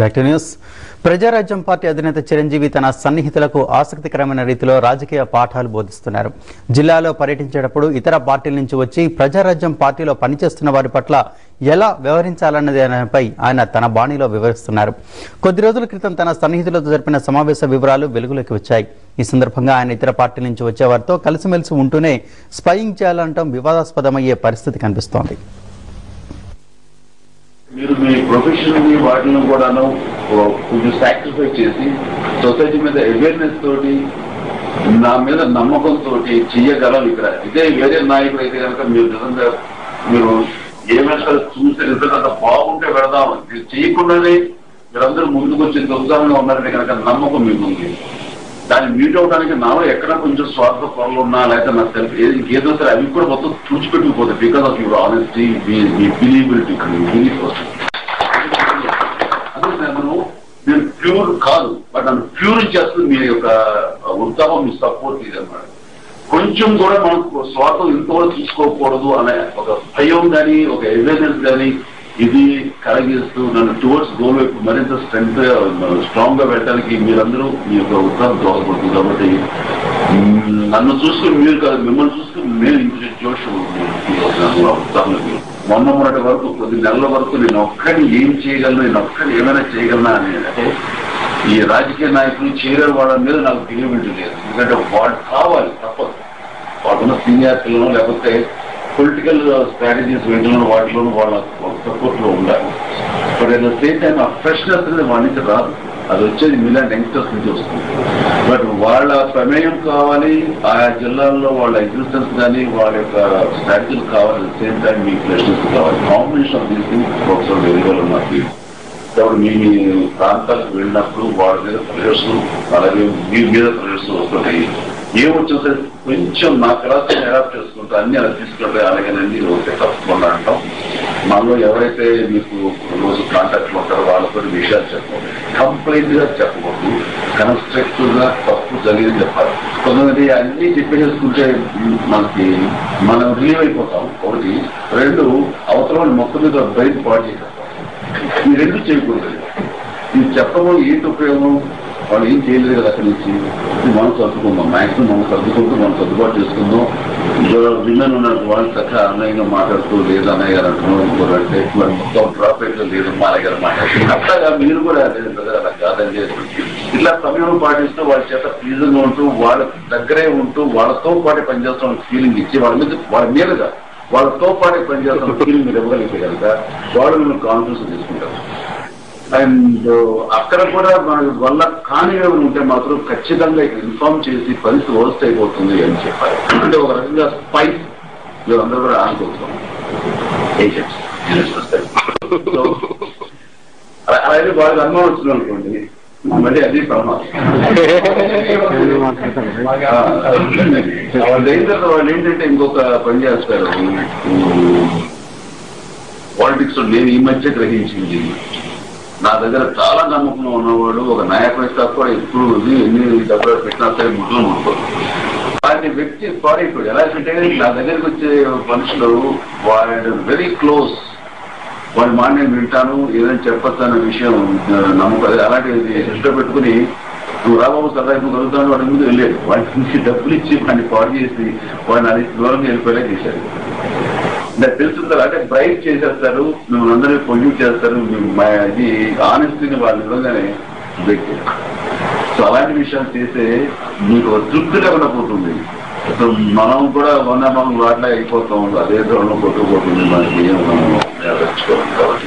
Back to news. Praja Rajyam party అధినేత చిరంజీవి తన సన్నిహితులకు ఆసక్తికరమైన రీతిలో రాజకీయ పాఠాలు బోధిస్తున్నారు. జిల్లాలో పర్యటించేటప్పుడు ఇతర పార్టీల నుంచి వచ్చి ప్రజారాజ్యం పార్టీలో పనిచేస్తున్న వారి పట్ల ఎలా వ్యవహరించాలన్నది దానిపై ఆయన తన బాణీలో వివరిస్తున్నారు. కొద్ది రోజుల క్రితం తన సన్నిహితులతో జరిపిన సమావేశ వివరాలు వెలుగులోకి వచ్చాయి. ఈ సందర్భంగా ఆయన ఇతర పార్టీల నుంచి వచ్చేవారితో కలిసిమెలిసి ఉంటూనే స్పయింగ్ చేయాలంటాం వివాదాస్పదమయ్యే పరిస్థితి కనిపిస్తోంది. మీరు మీ ప్రొఫెషనల్ వాటిని కూడాను కొంచెం సాక్రిఫైస్ చేసి సొసైటీ మీద అవేర్నెస్ తోటి నా మీద నమ్మకంతో చెయ్యగలం. ఇక్కడ ఇదే వేరే నాయకుడు అయితే కనుక మీరు నిజంగా మీరు ఏమైనా చూసే రిజల్ట్ అంత బాగుంటే పెడదాం, మీరు చేయకుండానే మీరందరూ ముందుకు వచ్చి ఉత్సాహంగా ఉన్నారంటే కనుక నమ్మకం మీకు ఉంది. దాన్ని మీట్ అవడానికి నాలో ఎక్కడ కొంచెం స్వార్థ పొరలు ఉన్నా లేకపోతే నా సెల్ఫ్ ఏదో సరే అవి కూడా మొత్తం చూచిపెట్టుకుపోతాయి. బికాస్ ఆఫ్ యువర్ ఆనెస్టీ, మీ బిలీవబిలిటీ, బిలీఫ్ వస్తుంది. అదే నేను ప్యూర్ కాదు, బట్ నన్ను ప్యూర్ చేస్తుంది మీ యొక్క ఉత్సాహం, మీ సపోర్ట్ ఇది అన్నమాట. కొంచెం కూడా మనకు స్వార్థం ఇంతవరకు తీసుకోకూడదు అనే ఒక భయం కానీ ఒక అవేర్నెస్ కానీ ఇది కలిగిస్తూ నన్ను టువర్డ్స్ గోల్ వైపు మరింత స్ట్రాంగ్ గా పెట్టడానికి మీరందరూ మీ యొక్క ఉత్సాహం దోహదపడుతుంది. కాబట్టి నన్ను చూసుకుని మీరు కాదు, మిమ్మల్ని చూసుకుని నేను ఇంటి జోష్ ఉత్సాహంలో మొన్నటి వరకు కొద్ది నెలల వరకు నేను ఒక్కడిని ఏం చేయగలను, నేను ఒక్కడిని ఏమైనా చేయగలనా అని అంటే ఈ రాజకీయ నాయకులు చేరే వాళ్ళ మీద నాకు బిలీవబిలిటీ లేదు. ఎందుకంటే వాళ్ళు కావాలి, తప్పదు. వాళ్ళకున్న సీనియారిటీలను లేకపోతే పొలిటికల్ స్ట్రాటజీస్ వెంటనే వాటిలోనూ వాళ్ళ సపోర్ట్ లో ఉండాలి. But at the same time ఆ ఫ్రెష్నెస్ అనేది వాళ్ళ నుంచి రాదు, అది వచ్చేది మీలాంటి యంగ్స్టర్స్ నుంచి వస్తుంది. బట్ వాళ్ళ ప్రమేయం కావాలి, ఆయా జిల్లాల్లో వాళ్ళ ఎగ్జిస్టెన్స్ కానీ వాళ్ళ యొక్క స్ట్రాటజీలు కావాలి. At the same time me freshness కావాలి. కాంబినేషన్ ఆఫ్ దీస్ థింగ్స్ ఒకసారి వెలుగులో నాకు కాబట్టి మీ ప్రాంతాలకు వెళ్ళినప్పుడు వాళ్ళ మీద ప్రెషర్స్ అలాగే మీ మీద ప్రెషర్స్ వస్తుంటాయి. ఏమొచ్చినా సరే కొంచెం నా క్లాస్ని అడాప్ట్ చేసుకుంటా, అన్ని అలా తీసుకెళ్ళి అలాగేనండి ఓకే తప్పకుండా అంటాం. మనలో ఎవరైతే మీకు రోజు కాంటాక్ట్ లో ఉంటారో వాళ్ళతో విషయాలు చెప్పకూడదు, కంప్లైంట్ గా చెప్పకూడదు, కన్స్ట్రక్టివ్ గా తప్పు జరిగింది చెప్పాలి. కొంతమంది అన్ని చెప్పేసుకుంటే మనం రిలీవ్ అయిపోతాం. ఒకటి, రెండు అవసరం మొత్తం మీద బయట పాటు చేసేస్తాం. ఈ రెండు చేయకూడదు. ఇది చెప్పడం ఏంటి ఉపయోగం? వాళ్ళు ఏం చేయలేదు కదా అక్కడి నుంచి. మనం సర్దుకుందాం, మ్యాక్సిమం మనం సర్దుకుంటూ మనం సర్దుబాటు చేసుకుందాం. విమెన్ ఉన్నారు, వాళ్ళు చక్కగా అన్నయ్యగా మాట్లాడుతూ లేదు అన్నయ్య గారు అంటున్నాం, ఇంకోరంటే మొత్తం డ్రాప్ అయితే లేదు మా అన్నయ్య గారు మాట్లాడుతుంది. అట్లాగా మీరు కూడా అలా కాదండి. ఇట్లా సమయం పాటిస్తూ వాళ్ళ చేత ప్లీజంగా ఉంటూ వాళ్ళ దగ్గరే ఉంటూ వాళ్ళతో పాటు పనిచేస్తాం ఫీలింగ్ ఇచ్చి వాళ్ళ మీదుగా వాళ్ళతో పాటు పనిచేస్తాం ఫీలింగ్ మీరు ఇవ్వగలిగితే కనుక వాళ్ళు మిమ్మల్ని కాన్ఫిడెన్స్ తీసుకుంటారు. అండ్ అక్కడ కూడా మన వల్ల కాని ఉంటే మాత్రం ఖచ్చితంగా ఇన్ఫార్మ్ చేసి పరిస్థితి వర్స్ట్ అయిపోతుంది అని చెప్పాలి. అంటే ఒక రకంగా స్పైస్ అందరూ కూడా ఆనుకోవచ్చు ఏజెంట్స్. అలాగే వాళ్ళకి అనుభవం వచ్చింది అనుకోండి, మళ్ళీ అది ప్రమాదం. వాళ్ళు ఏంటంటే ఇంకొక పని చేస్తారు పాలిటిక్స్. నేను ఈ మధ్య గ్రహించింది, నా దగ్గర చాలా నమ్మకంలో ఉన్నవాడు ఒక నాయకుడి స్టాఫ్ కూడా ఎప్పుడు ఎన్ని డబ్బులు పెట్టినా సరే ముట్లో ముట్టుకోదు. అలాంటి వ్యక్తి పాడైపోయాడు. ఎలాగంటే నా దగ్గరికి వచ్చే మనుషులు వాళ్ళు వెరీ క్లోజ్, వాళ్ళ మాట నేను వింటాను, ఏదైనా చెప్పచ్చు అన్న విషయం నమ్మకం. అలాంటిది దృష్టిలో పెట్టుకుని నువ్వు రాబాబు సరదా ఇప్పుడు కలుగుతాను వాడి ముందు వెళ్ళాడు. వాడి నుంచి డబ్బులు ఇచ్చి వాడిని పాడు చేసి వాడిని అది దూరంగా వెళ్ళిపోయేలా చేశారు. తెలుస్తుంది కదా, అంటే బ్రైట్ చేసేస్తారు, మిమ్మల్ని అందరినీ పొల్యూట్ చేస్తారు. ఇది ఆనెస్టీని వాళ్ళు నిజంగానే బ్రేక్ చేస్తారు. సో అలాంటి విషయాలు చేస్తే మీకు తృప్తి లేకుండా పోతుంది. సో మనం కూడా మనం వాటిలో అయిపోతాం, అదే దూరంలో కొట్టుకుపోతుంది. మనకి ఏం మనం నేర్చుకోవాలి.